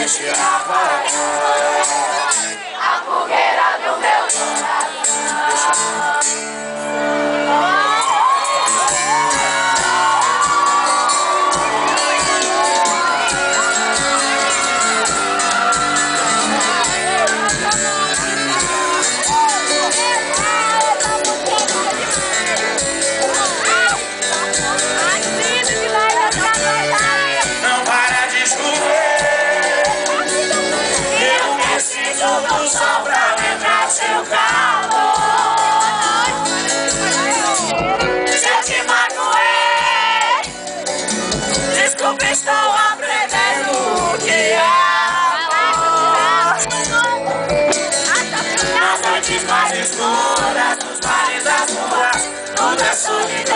deixe apagar a fogueira do meu coração. Não para de chover, eu preciso do sol pra lembrar seu calor. Se eu te magoei, desculpa, estou aprendendo o que é amor. Nas noites mais escuras, nos bares das ruas, tudo é solidão.